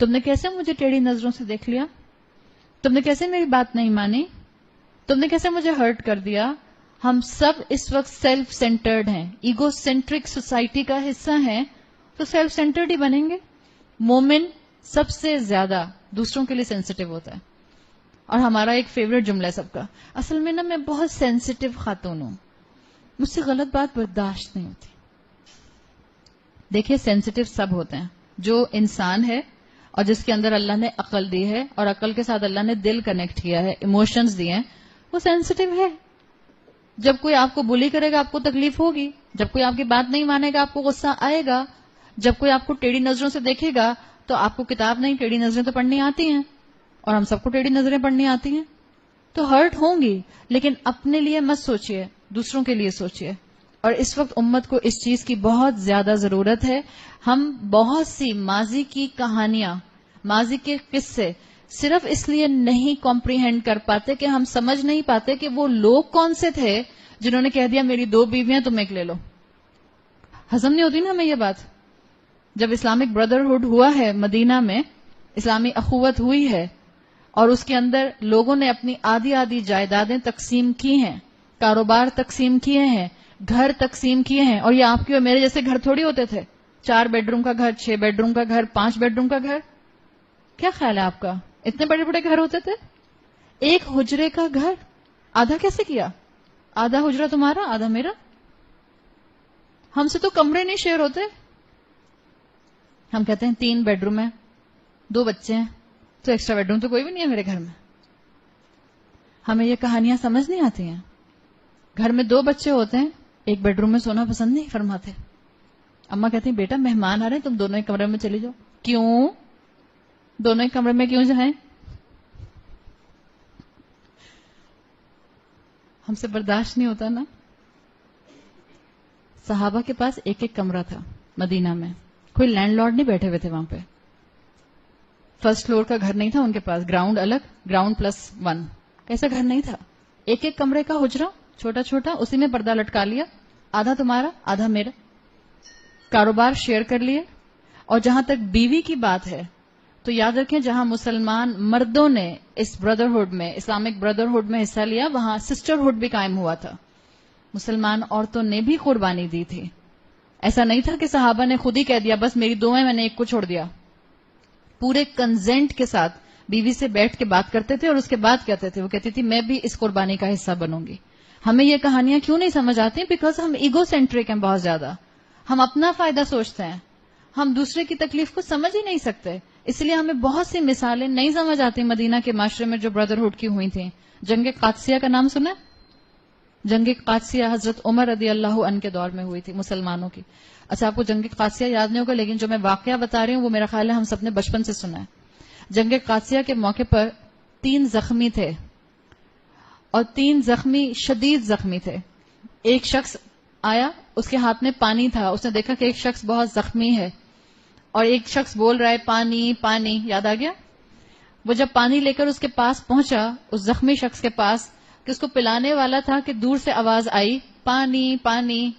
تم نے کیسے مجھے ٹیڑھی نظروں سے دیکھ لیا؟ تم نے کیسے میری بات نہیں مانی؟ تم نے کیسے مجھے ہرٹ کر دیا؟ ہم سب اس وقت سیلف سینٹرڈ ہیں، ایگو سینٹرک سوسائٹی کا حصہ ہیں، تو سیلف سینٹرڈ ہی بنیں گے. مومن سب سے زیادہ دوسروں کے لیے سینسٹیو ہوتا ہے. اور ہمارا ایک فیوریٹ جملہ ہے سب کا، اصل میں نا میں بہت سینسٹیو خاتون ہوں، مجھ سے غلط بات برداشت نہیں ہوتی. دیکھیے سینسٹیو سب ہوتے ہیں، جو انسان ہے اور جس کے اندر اللہ نے عقل دی ہے اور عقل کے ساتھ اللہ نے دل کنیکٹ کیا ہے، ایموشنز دیے ہیں، وہ سینسٹیو ہے. جب کوئی آپ کو بلی کرے گا آپ کو تکلیف ہوگی، جب کوئی آپ کی بات نہیں مانے گا آپ کو غصہ آئے گا، جب کوئی آپ کو ٹیڑھی نظروں سے دیکھے گا تو آپ کو کتاب نہیں ٹیڑھی نظریں تو پڑھنی آتی ہیں، اور ہم سب کو ٹیڑھی نظریں پڑھنی آتی ہیں، تو ہرٹ ہوں گی، لیکن اپنے لیے مت سوچئے، دوسروں کے لیے سوچئے. اور اس وقت امت کو اس چیز کی بہت زیادہ ضرورت ہے. ہم بہت سی ماضی کی کہانیاں، ماضی کے قصے صرف اس لیے نہیں کمپریہینڈ کر پاتے کہ ہم سمجھ نہیں پاتے کہ وہ لوگ کون سے تھے جنہوں نے کہہ دیا میری 2 بیویاں تم ایک لے لو. ہضم نہیں ہوتی نا ہمیں یہ بات. جب اسلامک بردرہڈ ہوا ہے مدینہ میں، اسلامی اخوت ہوئی ہے اور اس کے اندر لوگوں نے اپنی آدھی آدھی جائیدادیں تقسیم کی ہیں، کاروبار تقسیم کیے ہیں، گھر تقسیم کیے ہیں. اور یہ آپ کے اور میرے جیسے گھر تھوڑی ہوتے تھے، 4 بیڈ روم کا گھر، 6 بیڈ روم کا گھر، 5 بیڈ روم کا گھر. کیا خیال ہے آپ کا؟ اتنے بڑے بڑے گھر ہوتے تھے. ایک حجرے کا گھر آدھا کیسے کیا؟ آدھا حجرہ تمہارا آدھا میرا. ہم سے تو کمرے نہیں شیئر ہوتے. ہم کہتے ہیں 3 بیڈ روم ہے، 2 بچے ہیں، تو ایکسٹرا بیڈ روم تو کوئی بھی نہیں ہے میرے گھر میں. ہمیں یہ کہانیاں سمجھ نہیں آتی ہیں. گھر میں 2 بچے ہوتے ہیں، ایک بیڈ روم میں سونا پسند نہیں فرماتے. اماں کہتی ہیں بیٹا مہمان آ رہے ہیں تم دونوں ایک کمرے میں چلی جاؤ. کیوں؟ دونوں ایک کمرے میں کیوں جائیں؟ ہم سے برداشت نہیں ہوتا نا. صحابہ کے پاس ایک ایک کمرہ تھا مدینہ میں، کوئی لینڈ لارڈ نہیں بیٹھے ہوئے تھے وہاں پہ. فرسٹ فلور کا گھر نہیں تھا ان کے پاس، گراؤنڈ الگ، گراؤنڈ +1 ایسا گھر نہیں تھا. ایک ایک کمرے کا حجرہ چھوٹا چھوٹا، اسی میں پردہ لٹکا لیا، آدھا تمہارا آدھا میرا. کاروبار شیئر کر لیے. اور جہاں تک بیوی کی بات ہے تو یاد رکھیں جہاں مسلمان مردوں نے اس بردرہڈ میں، اسلامک بردرہڈ میں حصہ لیا، وہاں سسٹرہڈ بھی قائم ہوا تھا. مسلمان عورتوں نے بھی قربانی دی تھی. ایسا نہیں تھا کہ صحابہ نے خود ہی کہہ دیا بس میری 2 ہیں میں نے ایک کو چھوڑ دیا. پورے کنزینٹ کے ساتھ بیوی سے بیٹھ کے بات کرتے تھے اور اس کے بعد کہتے تھے، وہ کہتی تھی میں بھی اس قربانی کا حصہ بنوں گی. ہمیں یہ کہانیاں کیوں نہیں سمجھ آتی؟ بیکاز ہم ایگو سینٹرک ہیں بہت زیادہ. ہم اپنا فائدہ سوچتے ہیں، ہم دوسرے کی تکلیف کو سمجھ ہی نہیں سکتے. اس لیے ہمیں بہت سی مثالیں نہیں سمجھ آتی مدینہ کے معاشرے میں جو بردرہڈ کی ہوئی تھیں. جنگ قادسیہ کا نام سنا؟ جنگ قادسیہ حضرت عمر رضی اللہ عنہ کے دور میں ہوئی تھی مسلمانوں کی. اچھا آپ کو جنگ قادسیہ یاد نہیں ہوگا، لیکن جو میں واقعہ بتا رہی ہوں وہ میرا خیال ہے ہم سب نے بچپن سے سنا ہے. جنگ قادسیہ کے موقع پر 3 زخمی تھے اور 3 زخمی شدید زخمی تھے. ایک شخص آیا، اس کے ہاتھ میں پانی تھا، اس نے دیکھا کہ ایک شخص بہت زخمی ہے اور ایک شخص بول رہا ہے پانی پانی. یاد آ گیا؟ وہ جب پانی لے کر اس کے پاس پہنچا، اس زخمی شخص کے پاس، کہ اس کو پلانے والا تھا کہ دور سے آواز آئی پانی پانی.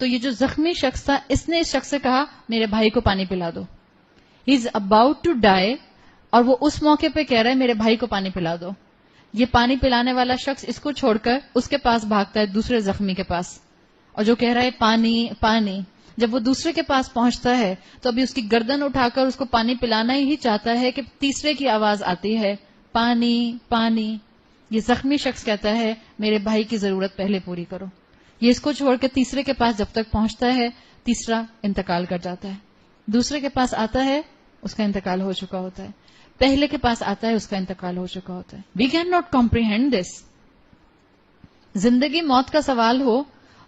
تو یہ جو زخمی شخص تھا اس نے اس شخص سے کہا میرے بھائی کو پانی پلا دو. ہی از اباؤٹ ٹو ڈائی اور وہ اس موقع پہ کہہ رہا ہے میرے بھائی کو پانی پلا دو. یہ پانی پلانے والا شخص اس کو چھوڑ کر اس کے پاس بھاگتا ہے دوسرے زخمی کے پاس، اور جو کہہ رہا ہے پانی پانی. جب وہ دوسرے کے پاس پہنچتا ہے تو ابھی اس کی گردن اٹھا کر اس کو پانی پلانا ہی چاہتا ہے کہ تیسرے کی آواز آتی ہے پانی پانی. یہ زخمی شخص کہتا ہے میرے بھائی کی ضرورت پہلے پوری کرو. یہ اس کو چھوڑ کے تیسرے کے پاس جب تک پہنچتا ہے تیسرا انتقال کر جاتا ہے. دوسرے کے پاس آتا ہے اس کا انتقال ہو چکا ہوتا ہے. پہلے کے پاس آتا ہے اس کا انتقال ہو چکا ہوتا ہے. وی کین ناٹ کمپریہینڈ دس. زندگی موت کا سوال ہو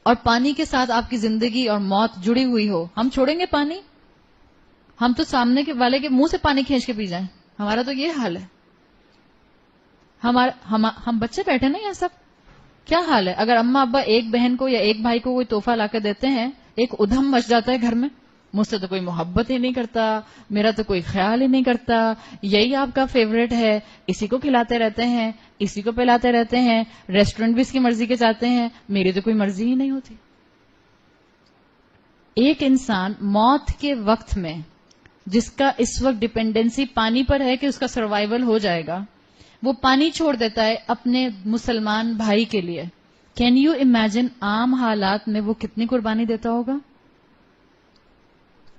اور پانی کے ساتھ آپ کی زندگی اور موت جڑی ہوئی ہو، ہم چھوڑیں گے پانی؟ ہم تو سامنے کے والے کے منہ سے پانی کھینچ کے پی جائیں. ہمارا تو یہ حال ہے. ہم بچے بیٹھے نا یہ سب کیا حال ہے؟ اگر اماں ابا ایک بہن کو یا ایک بھائی کو کوئی تحفہ لا کے دیتے ہیں ایک ادھم مچ جاتا ہے گھر میں. مجھ سے تو کوئی محبت ہی نہیں کرتا، میرا تو کوئی خیال ہی نہیں کرتا، یہی آپ کا فیوریٹ ہے، اسی کو کھلاتے رہتے ہیں، اسی کو پلاتے رہتے ہیں، ریسٹورنٹ بھی اس کی مرضی کے جاتے ہیں، میری تو کوئی مرضی ہی نہیں ہوتی. ایک انسان موت کے وقت میں جس کا اس وقت ڈپینڈنسی پانی پر ہے کہ اس کا سروائیول ہو جائے گا، وہ پانی چھوڑ دیتا ہے اپنے مسلمان بھائی کے لیے. کین یو امیجن عام حالات میں وہ کتنی قربانی دیتا ہوگا؟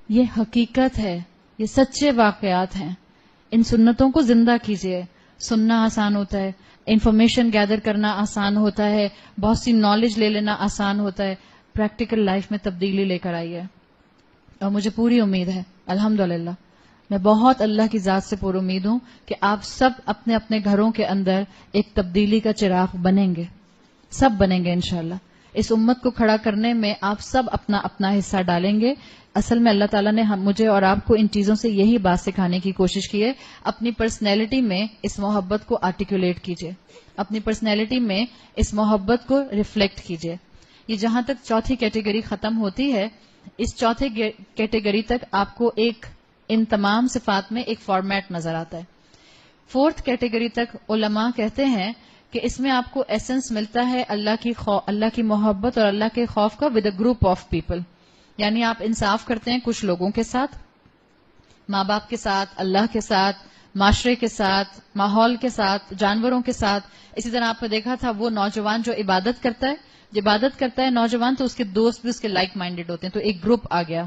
یہ حقیقت ہے، یہ سچے واقعات ہیں. ان سنتوں کو زندہ کیجیے. سننا آسان ہوتا ہے، انفارمیشن گیدر کرنا آسان ہوتا ہے، بہت سی نالج لے لینا آسان ہوتا ہے. پریکٹیکل لائف میں تبدیلی لے کر آئیے. اور مجھے پوری امید ہے، الحمدللہ میں بہت اللہ کی ذات سے پر امید ہوں کہ آپ سب اپنے اپنے گھروں کے اندر ایک تبدیلی کا چراغ بنیں گے، سب بنیں گے انشاءاللہ. اس امت کو کھڑا کرنے میں آپ سب اپنا اپنا حصہ ڈالیں گے. اصل میں اللہ تعالیٰ نے مجھے اور آپ کو ان چیزوں سے یہی بات سکھانے کی کوشش کی ہے. اپنی پرسنالٹی میں اس محبت کو آرٹیکولیٹ کیجیے، اپنی پرسنالٹی میں اس محبت کو ریفلیکٹ کیجیے. یہ جہاں تک چوتھی کیٹیگری ختم ہوتی ہے، اس چوتھے کیٹیگری تک آپ کو ان تمام صفات میں ایک فارمیٹ نظر آتا ہے. فورتھ کیٹیگری تک علماء کہتے ہیں کہ اس میں آپ کو ایسنس ملتا ہے اللہ کی محبت اور اللہ کے خوف کا with a group of people. یعنی آپ انصاف کرتے ہیں کچھ لوگوں کے ساتھ، ماں باپ کے ساتھ، اللہ کے ساتھ، معاشرے کے ساتھ، ماحول کے ساتھ، جانوروں کے ساتھ. اسی طرح آپ نے دیکھا تھا وہ نوجوان جو عبادت کرتا ہے نوجوان، تو اس کے دوست بھی اس کے لائک مائنڈیڈ ہوتے ہیں، تو ایک گروپ آ گیا.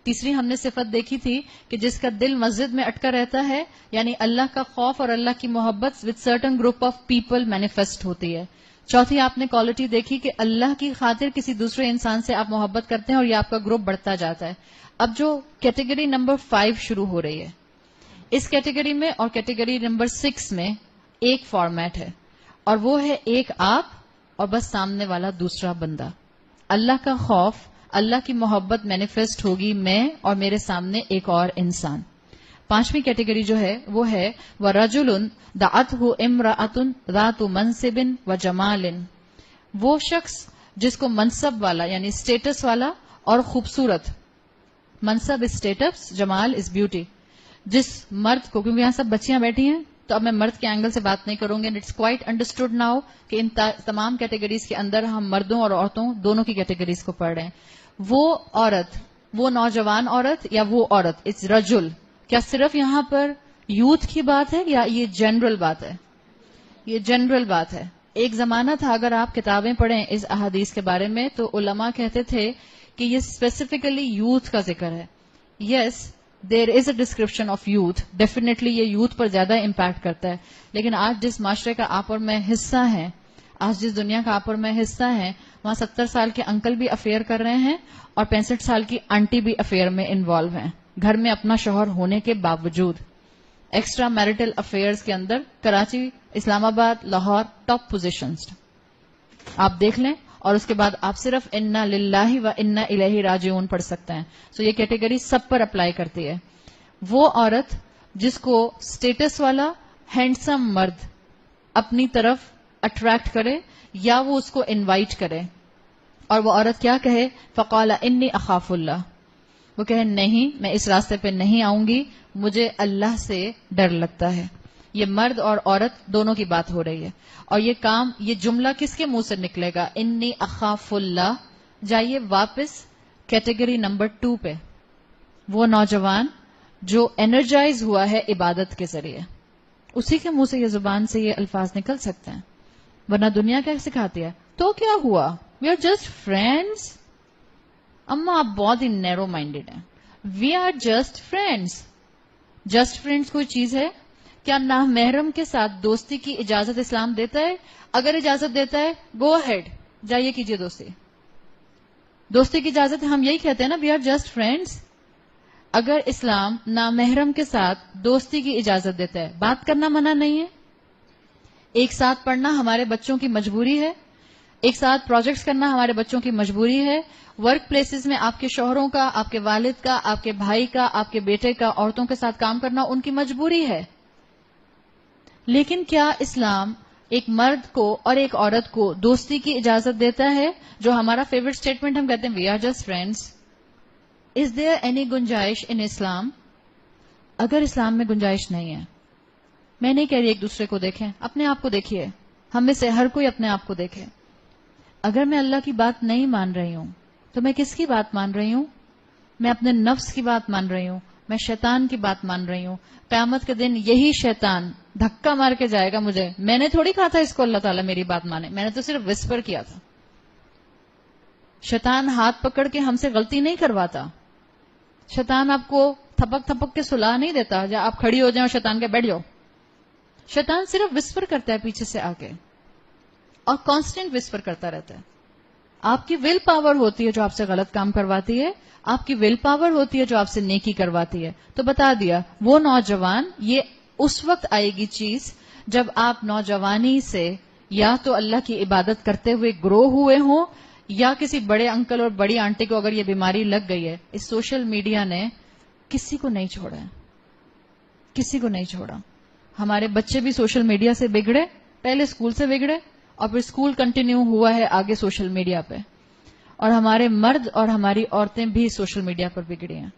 تیسری ہم نے صفت دیکھی تھی کہ جس کا دل مسجد میں اٹکا رہتا ہے، یعنی اللہ کا خوف اور اللہ کی محبت with certain group of people manifest ہوتی ہے. چوتھی آپ نے کوالٹی دیکھی کہ اللہ کی خاطر کسی دوسرے انسان سے آپ محبت کرتے ہیں اور یہ آپ کا گروپ بڑھتا جاتا ہے. اب جو کیٹیگری نمبر 5 شروع ہو رہی ہے، اس کیٹیگری میں اور کیٹیگری نمبر 6 میں ایک فارمیٹ ہے، اور وہ ہے ایک آپ اور بس سامنے والا دوسرا بندہ. اللہ کا خوف، اللہ کی محبت مینیفیسٹ ہوگی میں اور میرے سامنے ایک اور انسان. 5ویں کیٹیگری جو ہے وہ ہے وَرَجُلٌ دَعَتْهُ امْرَأَةٌ ذَاتُ مَنْصِبٍ وَجَمَالٍ. وہ شخص جس کو منصب والا یعنی اسٹیٹس والا اور خوبصورت، منصب اسٹیٹس، جمال از بیوٹی، جس مرد کو، کیونکہ یہاں سب بچیاں بیٹھی ہیں تو اب میں مرد کے اینگل سے بات نہیں کروں گی. اٹس کوائٹ انڈرسٹوڈ ناؤ کہ ان تمام کیٹیگریز کے اندر ہم مردوں اور عورتوں دونوں کی کیٹیگریز کو پڑھ رہے ہیں. وہ عورت، وہ نوجوان عورت یا وہ عورت، اٹس رجل. کیا صرف یہاں پر یوتھ کی بات ہے یا یہ جنرل بات ہے؟ یہ جنرل بات ہے. ایک زمانہ تھا، اگر آپ کتابیں پڑھیں اس احادیث کے بارے میں تو علماء کہتے تھے کہ یہ اسپیسیفکلی یوتھ کا ذکر ہے. Yes there is a description of youth, definitely یہ یوتھ پر زیادہ امپیکٹ کرتا ہے. لیکن آج جس معاشرے کا آپ اور میں حصہ ہیں، آج جس دنیا کا آپ اور میں حصہ ہیں، وہاں 70 سال کے انکل بھی افیئر کر رہے ہیں اور 65 سال کی آنٹی بھی افیئر میں انوالو ہیں، گھر میں اپنا شوہر ہونے کے باوجود. ایکسٹرا میرٹل افیئرز کے اندر کراچی، اسلام آباد، لاہور ٹاپ پوزیشنز آپ دیکھ لیں، اور اس کے بعد آپ صرف انا للہ و انا الیہ راجعون پڑھ سکتے ہیں. سو یہ کیٹیگری سب پر اپلائی کرتی ہے. وہ عورت جس کو اسٹیٹس والا ہینڈسم مرد اپنی طرف اٹریکٹ کرے یا وہ اس کو انوائٹ کرے، اور وہ عورت کیا کہے؟ فقال انی اخاف اللہ، وہ کہے نہیں میں اس راستے پہ نہیں آؤں گی، مجھے اللہ سے ڈر لگتا ہے. یہ مرد اور عورت دونوں کی بات ہو رہی ہے. اور یہ کام، یہ جملہ کس کے منہ سے نکلے گا؟ انی اخاف اللہ. جائیے واپس کیٹیگری نمبر 2 پہ. وہ نوجوان جو انرجائز ہوا ہے عبادت کے ذریعے، اسی کے منہ سے یہ زبان سے یہ الفاظ نکل سکتے ہیں. ورنہ دنیا کیا سکھاتی ہے؟ تو کیا ہوا، وی آر جسٹ فرینڈز. اما آپ بہت ہی نیرو مائنڈیڈ ہیں. We are just friends. Just friends کوئی چیز ہے؟ کیا نامحرم کے ساتھ دوستی کی اجازت اسلام دیتا ہے؟ اگر اجازت دیتا ہے گو ہیڈ، جائیے کیجیے دوستی. دوستی کی اجازت ہم یہی کہتے ہیں نا، وی آر جسٹ فرینڈز. اگر اسلام نامحرم کے ساتھ دوستی کی اجازت دیتا ہے، بات کرنا منع نہیں ہے، ایک ساتھ پڑھنا ہمارے بچوں کی مجبوری ہے، ایک ساتھ پروجیکٹس کرنا ہمارے بچوں کی مجبوری ہے، ورک پلیسز میں آپ کے شوہروں کا، آپ کے والد کا، آپ کے بھائی کا، آپ کے بیٹے کا عورتوں کے ساتھ کام کرنا ان کی مجبوری ہے. لیکن کیا اسلام ایک مرد کو اور ایک عورت کو دوستی کی اجازت دیتا ہے؟ جو ہمارا فیوریٹ اسٹیٹمنٹ ہم کہتے ہیں we are just friends. Is there any گنجائش ان اسلام؟ اگر اسلام میں گنجائش نہیں ہے، میں نہیں کہہ رہی ایک دوسرے کو دیکھیں، اپنے آپ کو دیکھیے. ہم میں سے ہر کوئی اپنے آپ کو دیکھے. اگر میں اللہ کی بات نہیں مان رہی ہوں تو میں کس کی بات مان رہی ہوں؟ میں اپنے نفس کی بات مان رہی ہوں، میں شیطان کی بات مان رہی ہوں. قیامت کے دن یہی شیطان دھکا مار کے جائے گا مجھے. میں نے تھوڑی کہا تھا اس کو اللہ تعالیٰ میری بات مانے, میں نے تو صرف وسپر کیا تھا. شیطان ہاتھ پکڑ کے ہم سے غلطی نہیں کرواتا. شیطان آپ کو تھپک تھپک کے سلا نہیں دیتا یا آپ کھڑی ہو جائیں اور شیطان کے بیٹھ جاؤ. شیطان صرف وسپر کرتا ہے پیچھے سے آ کے, اور کانسٹنٹ وسپر کرتا رہتا ہے. آپ کی ول پاور ہوتی ہے جو آپ سے غلط کام کرواتی ہے, آپ کی ول پاور ہوتی ہے جو آپ سے نیکی کرواتی ہے. تو بتا دیا وہ نوجوان, یہ اس وقت آئے گی چیز جب آپ نوجوانی سے یا تو اللہ کی عبادت کرتے ہوئے گرو ہوئے ہوں, یا کسی بڑے انکل اور بڑی آنٹی کو اگر یہ بیماری لگ گئی ہے. اس سوشل میڈیا نے کسی کو نہیں چھوڑا ہے, کسی کو نہیں چھوڑا. ہمارے بچے بھی سوشل میڈیا سے بگڑے, پہلے اسکول سے بگڑے اور پھر اسکول کنٹینیو ہوا ہے آگے سوشل میڈیا پہ, اور ہمارے مرد اور ہماری عورتیں بھی سوشل میڈیا پر بگڑی ہیں.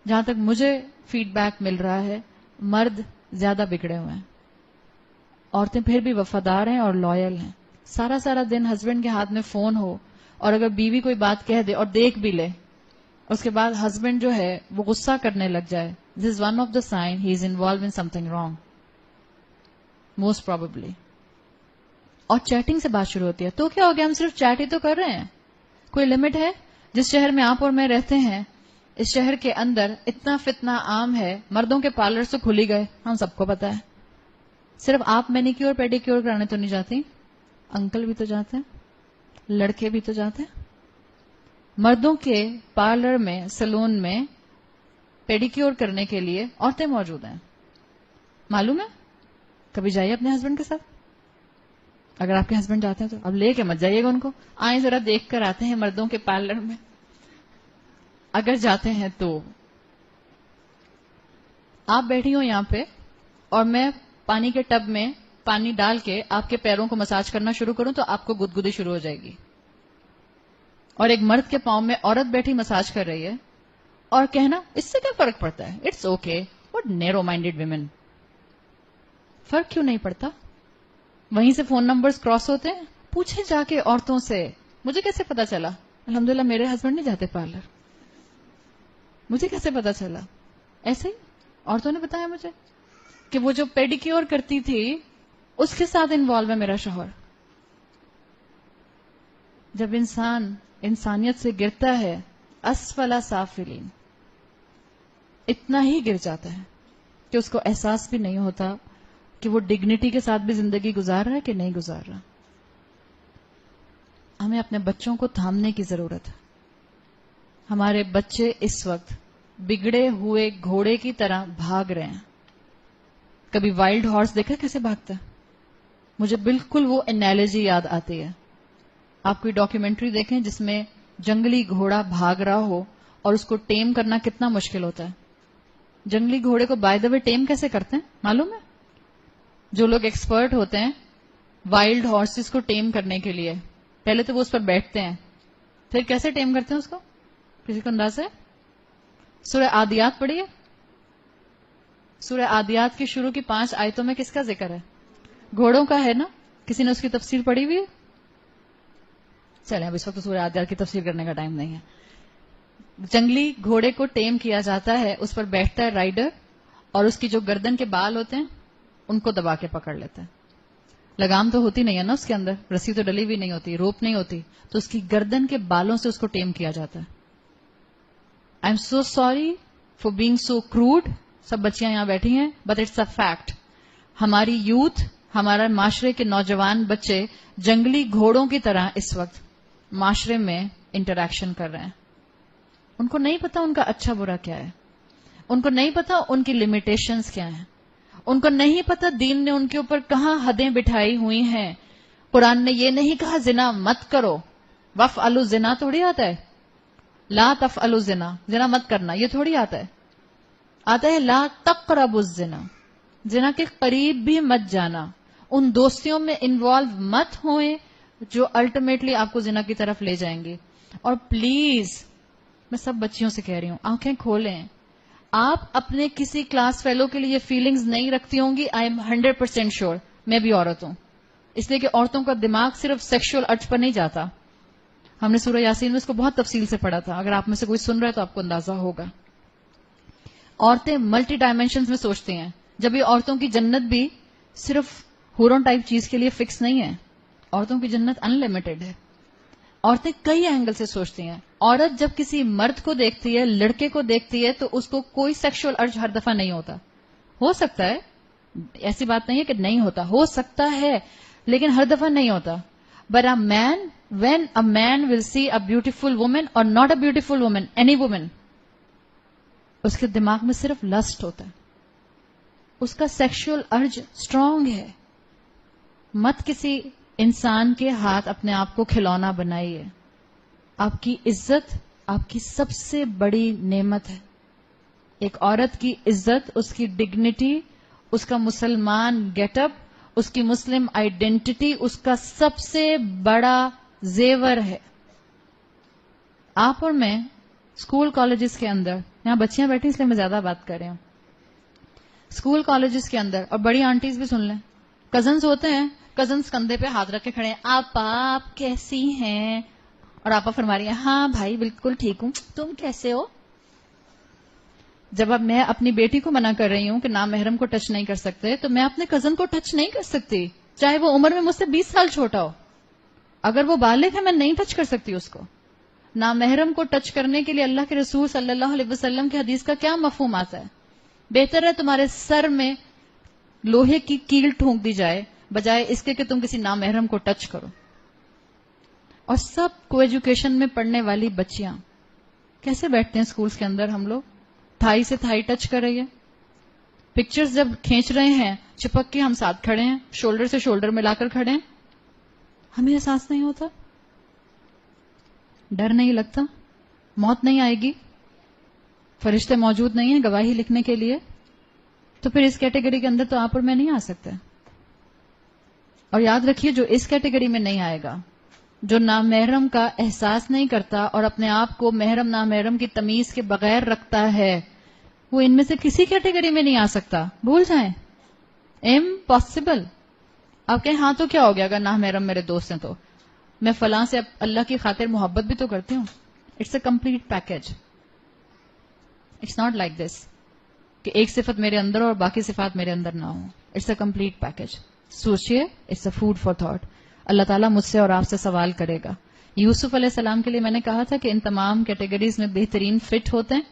جہاں تک مجھے فیڈ بیک مل رہا ہے, مرد زیادہ بگڑے ہوئے ہیں, عورتیں پھر بھی وفادار ہیں اور لائل ہیں. سارا سارا دن ہسبینڈ کے ہاتھ میں فون ہو, اور اگر بیوی کوئی بات کہہ دے اور دیکھ بھی لے, اس کے بعد ہسبینڈ جو ہے وہ غصہ کرنے لگ جائے, this is one of the sign he is involve in something wrong most probably. اور چیٹنگ سے بات شروع ہوتی ہے. تو کیا ہو گیا, ہم صرف چیٹ ہی تو کر رہے ہیں, کوئی لمٹ ہے؟ جس شہر میں آپ اور میں رہتے ہیں, اس شہر کے اندر اتنا فتنہ عام ہے, مردوں کے پارلر سے کھلی گئے, ہم سب کو پتا ہے. صرف آپ مینیکیور پیڈیکیور کرانے تو نہیں جاتی, انکل بھی تو جاتے ہیں, لڑکے بھی تو جاتے ہیں. مردوں کے پارلر میں, سلون میں پیڈیکیور کرنے کے لیے عورتیں موجود ہیں. معلوم ہے؟ کبھی جائیے اپنے ہسبینڈ کے ساتھ, اگر آپ کے ہسبینڈ جاتے ہیں تو. اب لے کے مت جائیے گا ان کو, آئیں ذرا دیکھ کر آتے ہیں مردوں کے پارلر میں, اگر جاتے ہیں تو. آپ بیٹھی ہو یہاں پہ اور میں پانی کے ٹب میں پانی ڈال کے آپ کے پیروں کو مساج کرنا شروع کروں تو آپ کو گدگدی شروع ہو جائے گی. اور ایک مرد کے پاؤں میں عورت بیٹھی مساج کر رہی ہے اور کہنا اس سے کیا فرق پڑتا ہے, it's okay, what narrow minded women. فرق کیوں نہیں پڑتا؟ وہیں سے فون نمبرز کراس ہوتے ہیں. پوچھیں جا کے عورتوں سے, مجھے کیسے پتا چلا؟ الحمدللہ میرے ہسبینڈ نہیں جاتے پارلر, مجھے کیسے پتا چلا؟ ایسے ہی عورتوں نے بتایا مجھے کہ وہ جو پیڈیکیور کرتی تھی اس کے ساتھ انوالو ہے میرا شوہر. جب انسان انسانیت سے گرتا ہے, اسفل سافلین, اتنا ہی گر جاتا ہے کہ اس کو احساس بھی نہیں ہوتا کہ وہ ڈگنیٹی کے ساتھ بھی زندگی گزار رہا ہے کہ نہیں گزار رہا. ہمیں اپنے بچوں کو تھامنے کی ضرورت ہے. ہمارے بچے اس وقت بگڑے ہوئے گھوڑے کی طرح بھاگ رہے ہیں. کبھی وائلڈ ہارس دیکھا کیسے بھاگتا ہے؟ مجھے بالکل وہ انالوجی یاد آتی ہے. آپ کوئی ڈاکیومنٹری دیکھیں جس میں جنگلی گھوڑا بھاگ رہا ہو اور اس کو ٹیم کرنا کتنا مشکل ہوتا ہے. جنگلی گھوڑے کو بائی دا وے ٹیم کیسے کرتے ہیں معلوم ہے؟ جو لوگ ایکسپرٹ ہوتے ہیں وائلڈ ہارسز کو ٹیم کرنے کے لیے, پہلے تو وہ اس پر بیٹھتے ہیں, پھر کیسے ٹیم کرتے ہیں اس کو؟ کسی کو اندازہ ہے؟ سورہ عادیات پڑھیے. سورہ عادیات کی شروع کی 5 آیتوں میں کس کا ذکر ہے؟ گھوڑوں کا ہے نا. کسی نے اس کی تفسیر پڑھی ہوئی ہے؟ چلیں اب اس وقت سورہ عادیات کی تفسیر کرنے کا ٹائم نہیں ہے. جنگلی گھوڑے کو ٹیم کیا جاتا ہے, اس پر بیٹھتا ہے رائڈر, اور اس کی جو گردن کے بال ہوتے ہیں ان کو دبا کے پکڑ لیتا ہے. لگام تو ہوتی نہیں ہے نا اس کے اندر, رسی تو ڈلی ہوئی نہیں ہوتی, روپ نہیں ہوتی, تو اس کی گردن کے بالوں سے اس کو ٹیم کیا جاتا ہے. I am so sorry for being so crude. سب بچیاں یہاں بیٹھی ہیں, بٹ اٹس اے فیکٹ. ہماری یوتھ, ہمارا معاشرے کے نوجوان بچے جنگلی گھوڑوں کی طرح اس وقت معاشرے میں انٹریکشن کر رہے ہیں. ان کو نہیں پتا ان کا اچھا برا کیا ہے, ان کو نہیں پتا ان کی لمیٹیشنز کیا ہیں, ان کو نہیں پتا دین نے ان کے اوپر کہاں حدیں بٹھائی ہوئی ہیں. قرآن نے یہ نہیں کہا زنا مت کرو, وفعلوا الزنا تھوڑی آتا ہے, لا تفعلوا الزنا, زنا مت کرنا یہ تھوڑی آتا ہے. آتا ہے لا تقربوا الزنا, زنا کے قریب بھی مت جانا, ان دوستیوں میں انوالو مت ہوئیں جو الٹیمیٹلی آپ کو زنا کی طرف لے جائیں گے. اور پلیز میں سب بچیوں سے کہہ رہی ہوں, آنکھیں کھولیں. آپ اپنے کسی کلاس فیلو کے لیے فیلنگز نہیں رکھتی ہوں گی, آئی ایم 100% شیور. میں بھی عورت ہوں, اس لیے کہ عورتوں کا دماغ صرف سیکشل ارج پر نہیں جاتا. ہم نے سورہ یاسین میں اس کو بہت تفصیل سے پڑھا تھا, اگر آپ میں سے کوئی سن رہا ہے تو آپ کو اندازہ ہوگا. عورتیں ملٹی ڈائمینشنز میں سوچتی ہیں. جب یہ عورتوں کی جنت بھی صرف ہورون ٹائپ چیز کے لیے فکس نہیں ہے. عورتوں کی جنت ان لمیٹڈ ہے. عورتیں کئی اینگل سے سوچتی ہیں. عورت جب کسی مرد کو دیکھتی ہے, لڑکے کو دیکھتی ہے, تو اس کو کوئی سیکشل ارج ہر دفعہ نہیں ہوتا. ہو سکتا ہے, ایسی بات نہیں ہے کہ نہیں ہوتا, ہو سکتا ہے, لیکن ہر دفعہ نہیں ہوتا. But a man, when a man will see a beautiful woman or not a beautiful woman, any woman, اس کے دماغ میں صرف لسٹ ہوتا ہے. اس کا سیکشل ارج اسٹرانگ ہے. مت کسی انسان کے ہاتھ اپنے آپ کو کھلونا بنائیے. آپ کی عزت آپ کی سب سے بڑی نعمت ہے. ایک عورت کی عزت, اس کی ڈگنیٹی, اس کا مسلمان گیٹ اپ, اس کی مسلم آئیڈینٹی اس کا سب سے بڑا زیور ہے. آپ اور میں اسکول کالجز کے اندر, یہاں بچیاں بیٹھی اس لیے میں زیادہ بات کر رہی ہوں, اسکول کالجز کے اندر, اور بڑی آنٹیز بھی سن لیں, کزنز ہوتے ہیں, کزنز کندھے پہ ہاتھ رکھ کے کھڑے ہیں, آپ کیسی ہیں, اور آپا فرما رہی ہیں ہاں بھائی بالکل ٹھیک ہوں, تم کیسے ہو. جب اب میں اپنی بیٹی کو منع کر رہی ہوں کہ نامحرم کو ٹچ نہیں کر سکتے, تو میں اپنے کزن کو ٹچ نہیں کر سکتی, چاہے وہ عمر میں مجھ سے 20 سال چھوٹا ہو. اگر وہ بالغ ہے میں نہیں ٹچ کر سکتی اس کو. نامحرم کو ٹچ کرنے کے لیے اللہ کے رسول صلی اللہ علیہ وسلم کی حدیث کا کیا مفہوم آتا ہے؟ بہتر ہے تمہارے سر میں لوہے کی کیل ٹھونک دی جائے بجائے اس کے کہ تم کسی نامحرم کو ٹچ کرو. اور سب کو ایجوکیشن میں پڑھنے والی بچیاں کیسے بیٹھتے ہیں اسکولز کے اندر, ہم لوگ تھائی سے تھائی ٹچ کر رہی ہے. پکچرز جب کھینچ رہے ہیں چپک کے ہم ساتھ کھڑے ہیں, شولڈر سے شولڈر ملا کر کھڑے ہیں, ہمیں احساس نہیں ہوتا, ڈر نہیں لگتا, موت نہیں آئے گی, فرشتے موجود نہیں ہیں گواہی لکھنے کے لیے, تو پھر اس کیٹیگری کے اندر تو آپ اور میں نہیں آ سکتے. اور یاد رکھیے جو اس کیٹیگری میں نہیں آئے گا, جو نامحرم کا احساس نہیں کرتا اور اپنے آپ کو محرم نامحرم کی تمیز کے بغیر رکھتا ہے, وہ ان میں سے کسی کیٹیگری میں نہیں آ سکتا. بھول جائیں, امپاسبل. آپ کہیں ہاں تو کیا ہو گیا اگر نامحرم میرے دوست ہیں, تو میں فلاں سے اللہ کی خاطر محبت بھی تو کرتی ہوں. It's a complete package. It's not like this کہ ایک صفت میرے اندر اور باقی صفات میرے اندر نہ ہوں. It's a complete package. سوچئے, it's a food for thought. اللہ تعالیٰ مجھ سے اور آپ سے سوال کرے گا. یوسف علیہ السلام کے لیے میں نے کہا تھا کہ ان تمام کیٹیگریز میں بہترین فٹ ہوتے ہیں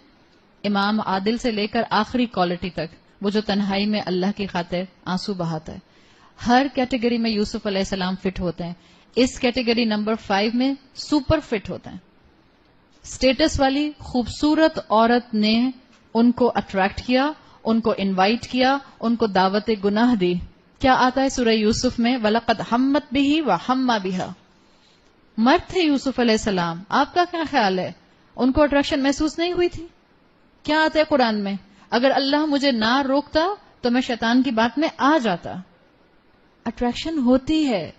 امام عادل سے لے کر آخری کوالٹی تک, وہ جو تنہائی میں اللہ کی خاطر آنسو بہاتا ہے. ہر کیٹیگری میں یوسف علیہ السلام فٹ ہوتے ہیں. اس کیٹیگری نمبر 5 میں سپر فٹ ہوتے ہیں. اسٹیٹس والی خوبصورت عورت نے ان کو اٹریکٹ کیا, ان کو انوائٹ کیا, ان کو دعوت گناہ دی. کیا آتا ہے سورہ یوسف میں, وَلَقَدْ ہَمَّتْ بِهِ وَحَمَّ بِهَا. مرد تھے یوسف علیہ السلام, آپ کا کیا خیال ہے, ان کو اٹریکشن محسوس نہیں ہوئی تھی؟ کیا آتا ہے قرآن میں, اگر اللہ مجھے نہ روکتا تو میں شیطان کی بات میں آ جاتا. اٹریکشن ہوتی ہے,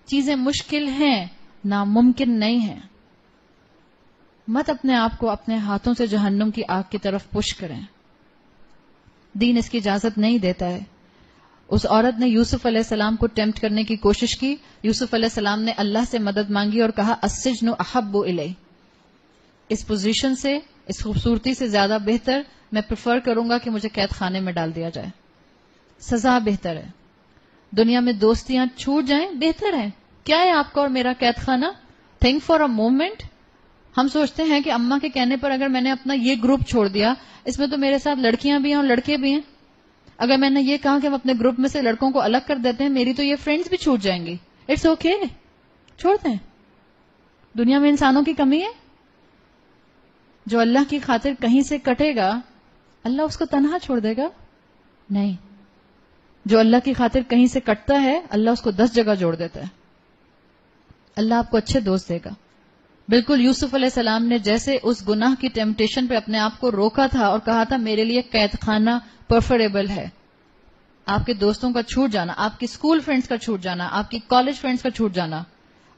چیزیں مشکل ہیں, ناممکن نہیں ہیں. مت اپنے آپ کو اپنے ہاتھوں سے جہنم کی آگ کی طرف پش کریں, دین اس کی اجازت نہیں دیتا ہے. اس عورت نے یوسف علیہ السلام کو ٹیمپٹ کرنے کی کوشش کی. یوسف علیہ السلام نے اللہ سے مدد مانگی اور کہا السجن احب الی. اس پوزیشن سے, اس خوبصورتی سے زیادہ بہتر میں پریفر کروں گا کہ مجھے قید خانے میں ڈال دیا جائے. سزا بہتر ہے. دنیا میں دوستیاں چھوٹ جائیں بہتر ہے. کیا ہے آپ کا اور میرا قید خانہ؟ Think for a moment. ہم سوچتے ہیں کہ اماں کے کہنے پر اگر میں نے اپنا یہ گروپ چھوڑ دیا, اس میں تو میرے ساتھ لڑکیاں بھی ہیں اور لڑکے بھی ہیں, اگر میں نے یہ کہا کہ ہم اپنے گروپ میں سے لڑکوں کو الگ کر دیتے ہیں, میری تو یہ فرینڈز بھی چھوٹ جائیں گی. اٹس اوکے, چھوڑ دیں. دنیا میں انسانوں کی کمی ہے. جو اللہ کی خاطر کہیں سے کٹے گا اللہ اس کو تنہا چھوڑ دے گا؟ نہیں. جو اللہ کی خاطر کہیں سے کٹتا ہے اللہ اس کو 10 جگہ جوڑ دیتا ہے. اللہ آپ کو اچھے دوست دے گا. بالکل یوسف علیہ السلام نے جیسے اس گناہ کی ٹیمپٹیشن پہ اپنے آپ کو روکا تھا اور کہا تھا میرے لیے قید خانہ پریفریبل ہے. آپ کے دوستوں کا چھوٹ جانا, آپ کی اسکول فرینڈز کا چھوٹ جانا, آپ کی کالج فرینڈز کا چھوٹ جانا,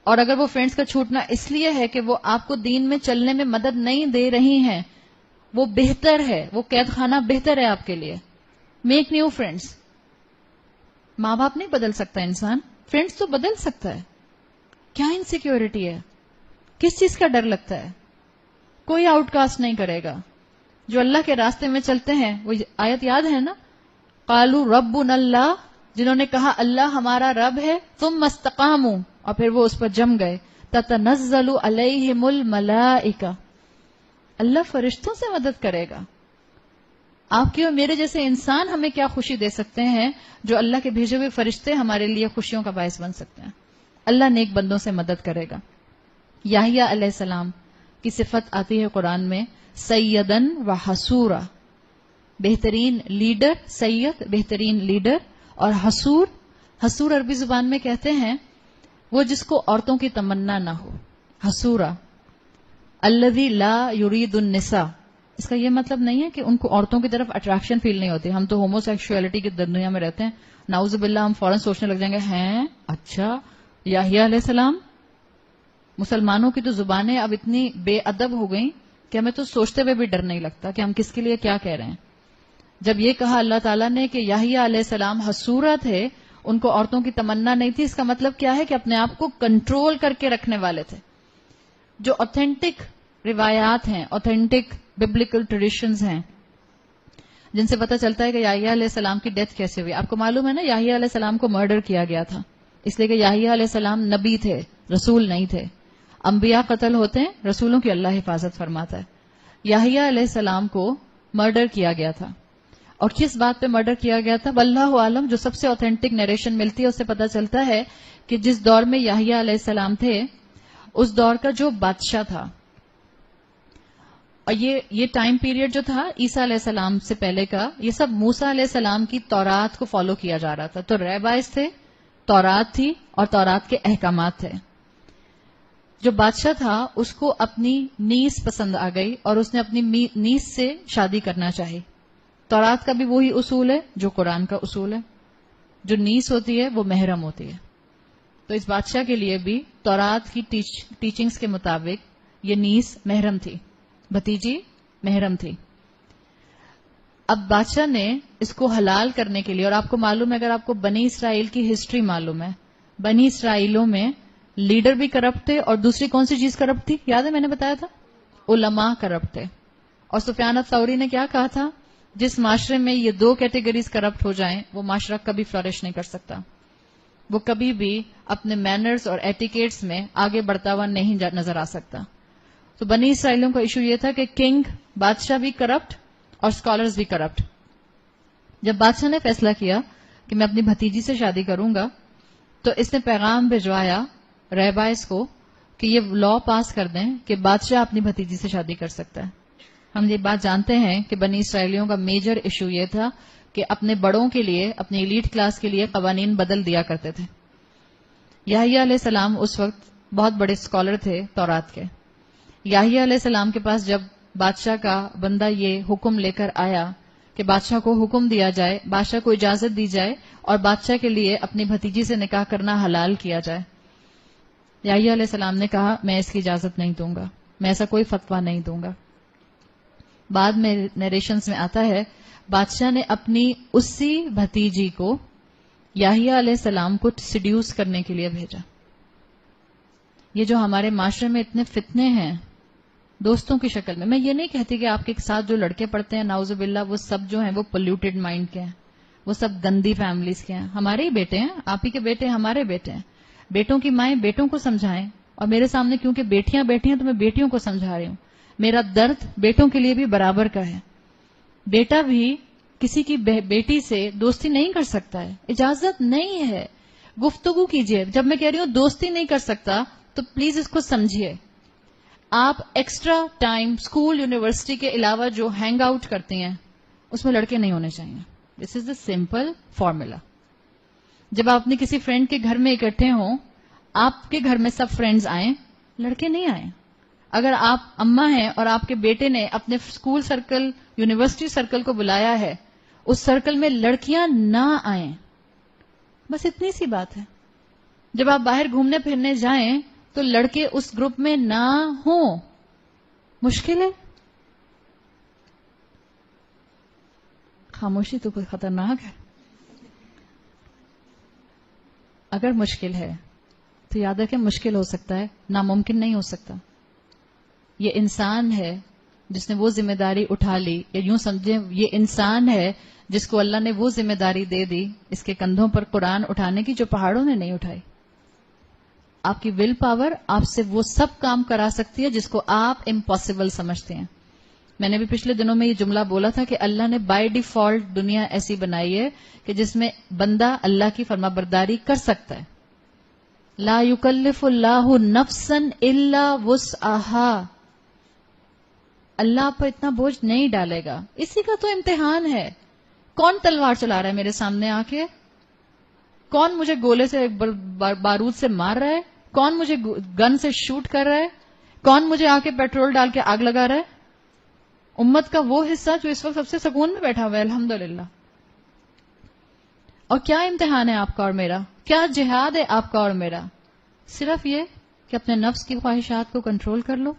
اور اگر وہ فرینڈز کا چھوٹنا اس لیے ہے کہ وہ آپ کو دین میں چلنے میں مدد نہیں دے رہی ہیں, وہ بہتر ہے, وہ قید خانہ بہتر ہے آپ کے لیے. Make new friends. ماں باپ نہیں بدل سکتا انسان, فرینڈز تو بدل سکتا ہے. کیا انسیکیورٹی ہے, کس چیز کا ڈر لگتا ہے؟ کوئی آؤٹ کاسٹ نہیں کرے گا. جو اللہ کے راستے میں چلتے ہیں. وہ آیت یاد ہے نا, قالوا ربنا اللہ, جنہوں نے کہا اللہ ہمارا رب ہے, ثم استقاموا, اور پھر وہ اس پر جم گئے, تتنزل علیہم الملائکہ, اللہ فرشتوں سے مدد کرے گا. آپ کی اور میرے جیسے انسان ہمیں کیا خوشی دے سکتے ہیں جو اللہ کے بھیجے ہوئے فرشتے ہمارے لیے خوشیوں کا باعث بن سکتے ہیں. اللہ نیک بندوں سے مدد کرے گا. یحییٰ علیہ السلام کی صفت آتی ہے قرآن میں, سیدن و حسورا, بہترین لیڈر, سید بہترین لیڈر, اور حسور, حسور عربی زبان میں کہتے ہیں وہ جس کو عورتوں کی تمنا نہ ہو, حسورا. الذی لا یرید النساء, اس کا یہ مطلب نہیں ہے کہ ان کو عورتوں کی طرف اٹریکشن فیل نہیں ہوتی. ہم تو ہومو سیکشولیٹی کی دنیا میں رہتے ہیں, نعوذ باللہ ہم فوراً سوچنے لگ جائیں گے ہیں اچھا یحییٰ علیہ السلام. مسلمانوں کی تو زبانیں اب اتنی بے ادب ہو گئیں کہ ہمیں تو سوچتے ہوئے بھی ڈر نہیں لگتا کہ ہم کس کے لیے کیا کہہ رہے ہیں. جب یہ کہا اللہ تعالیٰ نے کہ یحییٰ علیہ السلام حسورا تھے, ان کو عورتوں کی تمنا نہیں تھی, اس کا مطلب کیا ہے کہ اپنے آپ کو کنٹرول کر کے رکھنے والے تھے. جو اوتھینٹک روایات ہیں, اوتھینٹک ببلیکل ٹریڈیشنز ہیں, جن سے پتہ چلتا ہے کہ یحییٰ علیہ السلام کی ڈیتھ کیسے ہوئی. آپ کو معلوم ہے نا یحییٰ علیہ السلام کو مرڈر کیا گیا تھا, اس لیے کہ یحییٰ علیہ السلام نبی تھے, رسول نہیں تھے. انبیاء قتل ہوتے ہیں, رسولوں کی اللہ حفاظت فرماتا ہے. یحییٰ علیہ السلام کو مرڈر کیا گیا تھا, اور کس بات پہ مرڈر کیا گیا تھا واللہ عالم. جو سب سے اوتھینٹک نیریشن ملتی ہے اس سے پتہ چلتا ہے کہ جس دور میں یحییٰ علیہ السلام تھے اس دور کا جو بادشاہ تھا, اور یہ ٹائم پیریڈ جو تھا عیسیٰ علیہ السلام سے پہلے کا, یہ سب موسیٰ علیہ السلام کی تورات کو فالو کیا جا رہا تھا. تو ریبائز تھے, تورات تھی, اور تورات کے احکامات تھے. جو بادشاہ تھا اس کو اپنی نیس پسند آ گئی اور اس نے اپنی نیس سے شادی کرنا چاہی. تورات کا بھی وہی اصول ہے جو قرآن کا اصول ہے, جو نیس ہوتی ہے وہ محرم ہوتی ہے. تو اس بادشاہ کے لیے بھی تورات کی ٹیچنگز کے مطابق یہ نیس محرم تھی, بھتیجی محرم تھی. اب بادشاہ نے اس کو حلال کرنے کے لیے, اور آپ کو معلوم ہے, اگر آپ کو بنی اسرائیل کی ہسٹری معلوم ہے, بنی اسرائیلوں میں لیڈر بھی کرپٹ تھے, اور دوسری کون سی چیز کرپٹ تھی یاد ہے, میں نے بتایا تھا, علماء کرپٹ تھے. اور سفیان الثوری نے کیا کہا تھا, جس معاشرے میں یہ دو کیٹیگریز کرپٹ ہو جائیں وہ معاشرہ کبھی فلورش نہیں کر سکتا, وہ کبھی بھی اپنے مینرز اور ایٹیکیٹس میں آگے بڑھتا ہوا نہیں نظر آ سکتا. تو بنی اسرائیلوں کا ایشو یہ تھا کہ کنگ, بادشاہ بھی کرپٹ اور اسکالرز بھی کرپٹ. جب بادشاہ نے فیصلہ کیا کہ میں اپنی بھتیجی سے شادی کروں گا, تو اس نے پیغام بھجوایا ریبائز کو کہ یہ لا پاس کر دیں کہ بادشاہ اپنی بھتیجی سے شادی کر سکتا ہے. ہم یہ بات جانتے ہیں کہ بنی اسرائیلیوں کا میجر ایشو یہ تھا کہ اپنے بڑوں کے لیے, اپنے ایلیٹ کلاس کے لیے قوانین بدل دیا کرتے تھے. یحییٰ علیہ السلام اس وقت بہت بڑے اسکالر تھے تورات کے. یحییٰ علیہ السلام کے پاس جب بادشاہ کا بندہ یہ حکم لے کر آیا کہ بادشاہ کو حکم دیا جائے, بادشاہ کو اجازت دی جائے اور بادشاہ کے لیے اپنی بھتیجی سے نکاح کرنا حلال کیا جائے, یحییٰ علیہ السلام نے کہا میں اس کی اجازت نہیں دوں گا, میں ایسا کوئی فتویٰ نہیں دوں گا. بعد میں نیریشنز میں آتا ہے بادشاہ نے اپنی اسی بھتیجی کو یحییٰ علیہ السلام کو سیڈیوس کرنے کے لیے بھیجا. یہ جو ہمارے معاشرے میں اتنے فتنے ہیں دوستوں کی شکل میں, میں یہ نہیں کہتی کہ آپ کے ساتھ جو لڑکے پڑھتے ہیں نعوذ باللہ وہ سب جو ہیں وہ پولیوٹیڈ مائنڈ کے ہیں, وہ سب گندی فیملیز کے ہیں. ہمارے ہی بیٹے ہیں, آپ ہی کے بیٹے ہمارے بیٹے ہیں. بیٹوں کی مائیں بیٹوں کو سمجھائیں, اور میرے سامنے کیونکہ بیٹیاں بیٹھی ہیں تو میں بیٹیوں کو سمجھا رہی ہوں. میرا درد بیٹوں کے لیے بھی برابر کا ہے. بیٹا بھی کسی کی بیٹی سے دوستی نہیں کر سکتا ہے, اجازت نہیں ہے. گفتگو کیجئے. جب میں کہہ رہی ہوں دوستی نہیں کر سکتا تو پلیز اس کو سمجھیے. آپ ایکسٹرا ٹائم اسکول یونیورسٹی کے علاوہ جو ہینگ آؤٹ کرتے ہیں اس میں لڑکے نہیں ہونے چاہیے. دس از دا سمپل فارمولا. جب آپ اپنی کسی فرینڈ کے گھر میں اکٹھے ہوں, آپ کے گھر میں سب فرینڈز آئیں, لڑکے نہیں آئیں. اگر آپ اماں ہیں اور آپ کے بیٹے نے اپنے اسکول سرکل, یونیورسٹی سرکل کو بلایا ہے, اس سرکل میں لڑکیاں نہ آئیں. بس اتنی سی بات ہے. جب آپ باہر گھومنے پھرنے جائیں تو لڑکے اس گروپ میں نہ ہوں. مشکل ہے. خاموشی تو کوئی خطرناک ہے. اگر مشکل ہے تو یاد رکھیں مشکل ہو سکتا ہے, ناممکن نہیں ہو سکتا. یہ انسان ہے جس نے وہ ذمہ داری اٹھا لی، یا یوں سمجھیں یہ انسان ہے جس کو اللہ نے وہ ذمہ داری دے دی، اس کے کندھوں پر قرآن اٹھانے کی جو پہاڑوں نے نہیں اٹھائی. آپ کی ول پاور آپ سے وہ سب کام کرا سکتی ہے جس کو آپ امپاسبل سمجھتے ہیں. میں نے بھی پچھلے دنوں میں یہ جملہ بولا تھا کہ اللہ نے بائی ڈیفالٹ دنیا ایسی بنائی ہے کہ جس میں بندہ اللہ کی فرما برداری کر سکتا ہے. لا یکلف اللہ نفسا الا وسعها. اللہ آپ پر اتنا بوجھ نہیں ڈالے گا. اسی کا تو امتحان ہے. کون تلوار چلا رہا ہے میرے سامنے آ کے؟ کون مجھے گولے سے بارود سے مار رہا ہے؟ کون مجھے گن سے شوٹ کر رہا ہے؟ کون مجھے آ کے پیٹرول ڈال کے آگ لگا رہا ہے؟ امت کا وہ حصہ جو اس وقت سب سے سکون میں بیٹھا ہوا ہے الحمدللہ. اور کیا امتحان ہے آپ کا اور میرا؟ کیا جہاد ہے آپ کا اور میرا؟ صرف یہ کہ اپنے نفس کی خواہشات کو کنٹرول کر لو،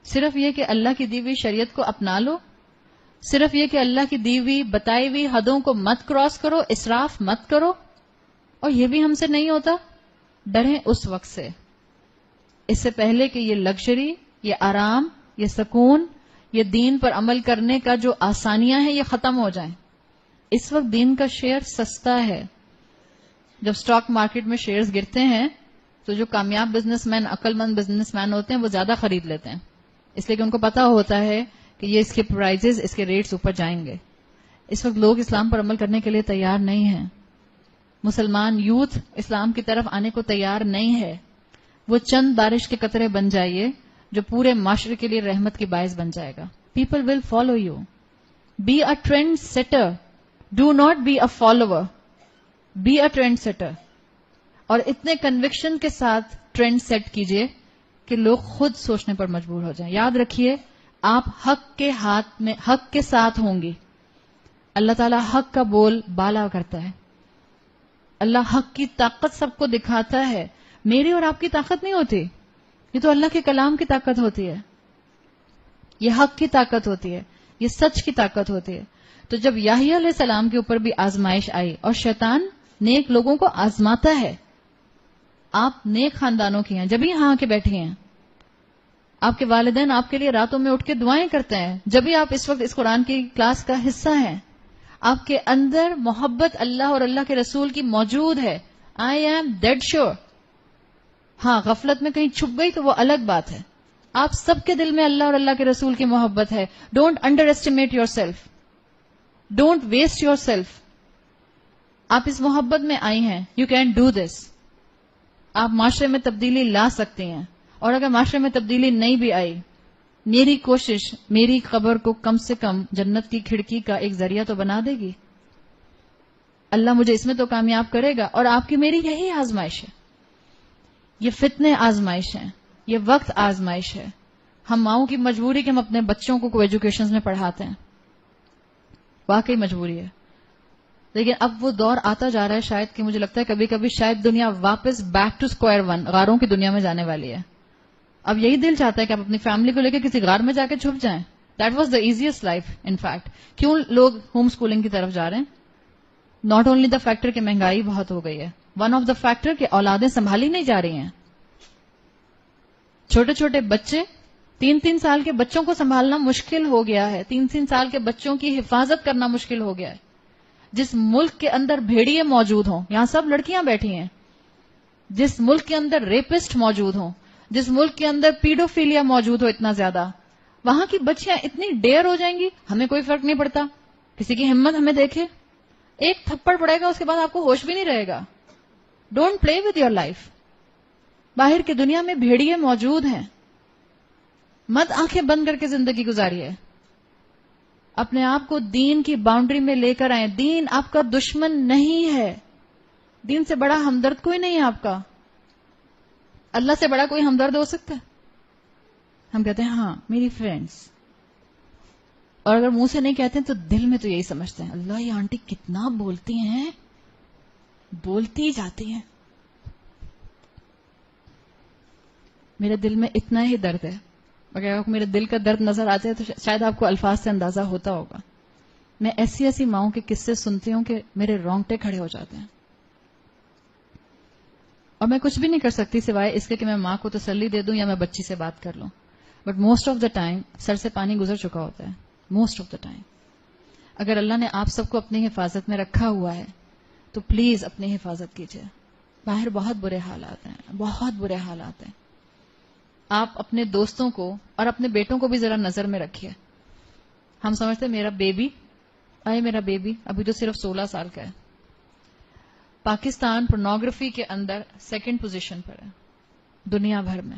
صرف یہ کہ اللہ کی دی ہوئی شریعت کو اپنا لو، صرف یہ کہ اللہ کی دی ہوئی بتائی ہوئی حدوں کو مت کراس کرو، اسراف مت کرو. اور یہ بھی ہم سے نہیں ہوتا. ڈریں اس وقت سے، اس سے پہلے کہ یہ لگژری، یہ آرام، یہ سکون، یہ دین پر عمل کرنے کا جو آسانیاں ہیں یہ ختم ہو جائیں. اس وقت دین کا شیئر سستا ہے. جب سٹاک مارکیٹ میں شیئرز گرتے ہیں تو جو کامیاب بزنس مین، عقل مند بزنس مین ہوتے ہیں وہ زیادہ خرید لیتے ہیں، اس لیے کہ ان کو پتا ہوتا ہے کہ یہ اس کے پرائزز، اس کے ریٹس اوپر جائیں گے. اس وقت لوگ اسلام پر عمل کرنے کے لیے تیار نہیں ہیں. مسلمان یوتھ اسلام کی طرف آنے کو تیار نہیں ہے. وہ چند بارش کے قطرے بن جائیے جو پورے معاشرے کے لیے رحمت کی باعث بن جائے گا. People will follow you. Be a trend setter, do not be a follower, be a trend setter. اور اتنے کنوکشن کے ساتھ ٹرینڈ سیٹ کیجئے کہ لوگ خود سوچنے پر مجبور ہو جائیں. یاد رکھیے آپ حق کے ہاتھ میں، حق کے ساتھ ہوں گی. اللہ تعالیٰ حق کا بول بالا کرتا ہے. اللہ حق کی طاقت سب کو دکھاتا ہے. میری اور آپ کی طاقت نہیں ہوتی، یہ تو اللہ کے کلام کی طاقت ہوتی ہے. یہ حق کی طاقت ہوتی ہے، یہ سچ کی طاقت ہوتی ہے. تو جب یحییٰ علیہ السلام کے اوپر بھی آزمائش آئی، اور شیطان نیک لوگوں کو آزماتا ہے. آپ نیک خاندانوں کی ہیں، جبھی یہاں آ کے بیٹھی ہیں. آپ کے والدین آپ کے لیے راتوں میں اٹھ کے دعائیں کرتے ہیں، جبھی آپ اس وقت اس قرآن کی کلاس کا حصہ ہیں. آپ کے اندر محبت اللہ اور اللہ کے رسول کی موجود ہے. I am dead sure. ہاں غفلت میں کہیں چھپ گئی تو وہ الگ بات ہے. آپ سب کے دل میں اللہ اور اللہ کے رسول کی محبت ہے. Don't underestimate yourself, don't waste yourself. آپ اس محبت میں آئی ہیں. You can do this. آپ معاشرے میں تبدیلی لا سکتے ہیں. اور اگر معاشرے میں تبدیلی نہیں بھی آئی، میری کوشش میری خبر کو کم سے کم جنت کی کھڑکی کا ایک ذریعہ تو بنا دے گی. اللہ مجھے اس میں تو کامیاب کرے گا. اور آپ کی میری یہی آزمائش ہے. یہ فتنے آزمائش ہیں، یہ وقت آزمائش ہے. ہم ماؤں کی مجبوری کہ ہم اپنے بچوں کو ایجوکیشن میں پڑھاتے ہیں، واقعی مجبوری ہے. لیکن اب وہ دور آتا جا رہا ہے شاید کہ مجھے لگتا ہے کبھی کبھی شاید دنیا واپس بیک ٹو اسکوائر ون، غاروں کی دنیا میں جانے والی ہے. اب یہی دل چاہتا ہے کہ آپ اپنی فیملی کو لے کے کسی غار میں جا کے چھپ جائیں. That was the easiest life in fact. کیوں لوگ ہوم اسکولنگ کی طرف جا رہے ہیں؟ ناٹ اونلی دا فیکٹر کہ مہنگائی بہت ہو گئی ہے، ون آف دا فیکٹر کہ اولادیں سنبھالی نہیں جا رہی ہیں. چھوٹے چھوٹے بچے، 3 سال کے بچوں کو سنبھالنا مشکل ہو گیا ہے. 3 سال کے بچوں کی حفاظت کرنا مشکل ہو گیا ہے. جس ملک کے اندر بھیڑیے موجود ہوں، یہاں سب لڑکیاں بیٹھی ہیں. جس ملک کے اندر ریپسٹ موجود ہوں، جس ملک کے اندر پیڈوفیلیا موجود ہو اتنا زیادہ، وہاں کی بچیاں اتنی ڈیئر ہو جائیں گی، ہمیں کوئی فرق نہیں پڑتا. کسی کی ہمت ہمیں دیکھے، ایک تھپڑ پڑے گا اس کے بعد آپ کو ہوش بھی نہیں رہے گا. Don't play with your life. باہر کی دنیا میں بھیڑیے موجود ہیں. مت آنکھیں بند کر کے زندگی گزاریے. اپنے آپ کو دین کی باؤنڈری میں لے کر آئیں. دین آپ کا دشمن نہیں ہے. دین سے بڑا ہمدرد کوئی نہیں ہے آپ کا. اللہ سے بڑا کوئی ہمدرد ہو سکتا ہے؟ ہم کہتے ہیں ہاں میری فرینڈز، اور اگر منہ سے نہیں کہتے ہیں تو دل میں تو یہی سمجھتے ہیں اللہ یہ آنٹی کتنا بولتی ہیں، بولتی جاتی ہیں. میرے دل میں اتنا ہی درد ہے. اگر آپ کو میرے دل کا درد نظر آتا ہے تو شاید آپ کو الفاظ سے اندازہ ہوتا ہوگا. میں ایسی ایسی ماؤں کے قصے سنتی ہوں کہ میرے رونگٹے کھڑے ہو جاتے ہیں. اور میں کچھ بھی نہیں کر سکتی سوائے اس کے کہ میں ماں کو تسلی دے دوں یا میں بچی سے بات کر لوں. But most of the time sir سے پانی گزر چکا ہوتا ہے. موسٹ آف دا ٹائم اگر اللہ نے آپ سب کو اپنی حفاظت میں رکھا ہوا ہے تو پلیز اپنی حفاظت کیجیے. باہر بہت برے حالات ہیں, بہت برے حالات ہیں. آپ اپنے دوستوں کو اور اپنے بیٹوں کو بھی ذرا نظر میں رکھیے. ہم سمجھتے میرا بیبی, میرا بیبی ابھی تو صرف 16 سال کا ہے. پاکستان پورنوگرافی کے اندر 2nd پوزیشن پر ہے دنیا بھر میں.